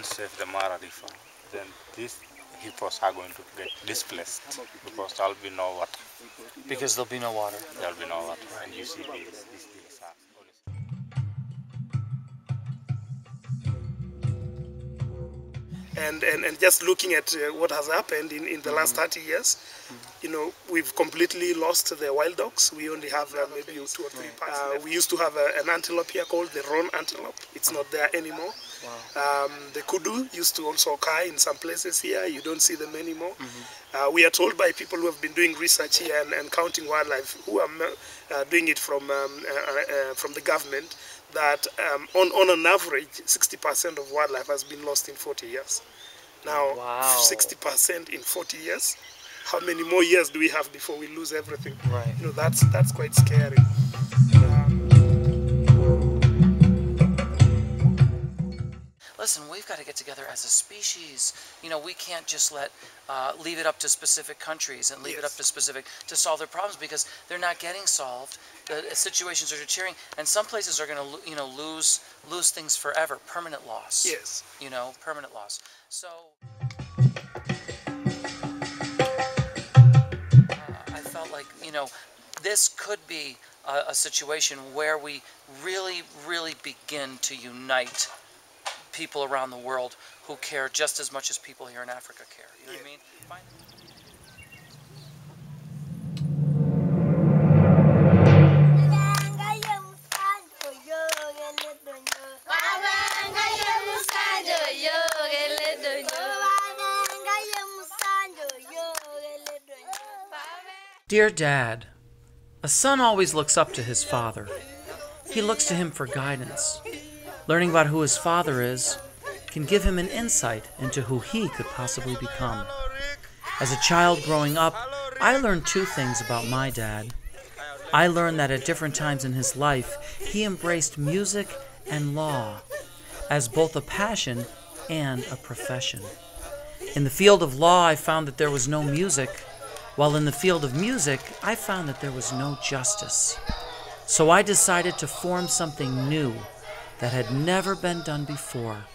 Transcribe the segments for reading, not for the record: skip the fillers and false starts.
save the Mara River, then these hippos are going to get displaced because there will be no water. Because there'll be no water. There will be no water, and you see these things are always. And just looking at what has happened in the last 30 years, you know, we've completely lost the wild dogs. We only have maybe 2 or 3 parts. We used to have an antelope here called the roan antelope. It's not there anymore. Wow. The kudu used to also occur in some places here. You don't see them anymore. We are told by people who have been doing research here and counting wildlife, who are doing it from the government, that on an average, 60% of wildlife has been lost in 40 years. Now, wow. 60% in 40 years, how many more years do we have before we lose everything? Right. You know, that's quite scary. Listen, we've got to get together as a species. You know, we can't just leave it up to specific countries and leave it up to solve their problems, because they're not getting solved. The situations are deteriorating, and some places are going to, you know, lose things forever, permanent loss. Yes. You know, permanent loss. So I felt like, you know, this could be a situation where we really, really begin to unite people around the world who care just as much as people here in Africa care. You know what I mean? Dear Dad, a son always looks up to his father. He looks to him for guidance. Learning about who his father is can give him an insight into who he could possibly become. As a child growing up, I learned 2 things about my dad. I learned that at different times in his life, he embraced music and law as both a passion and a profession. In the field of law, I found that there was no music, while in the field of music, I found that there was no justice. So I decided to form something new that had never been done before,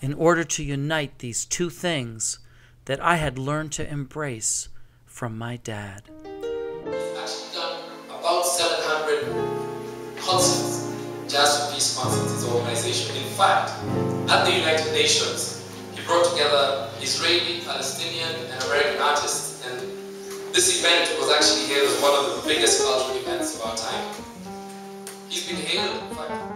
in order to unite these 2 things that I had learned to embrace from my dad. Actually done about 700 concerts, Jazz for Peace concerts, his organization. In fact, at the United Nations, he brought together Israeli, Palestinian, and American artists, and this event was actually hailed as one of the biggest cultural events of our time. He's been hailed, in fact.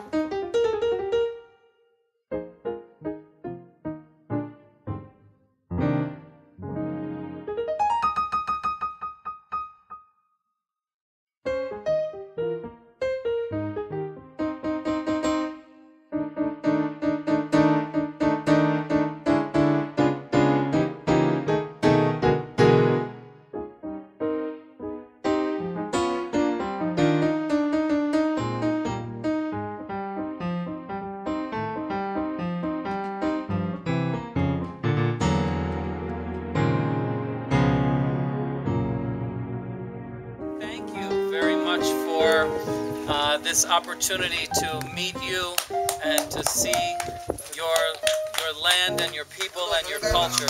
For this opportunity to meet you and to see your land and your people and your culture.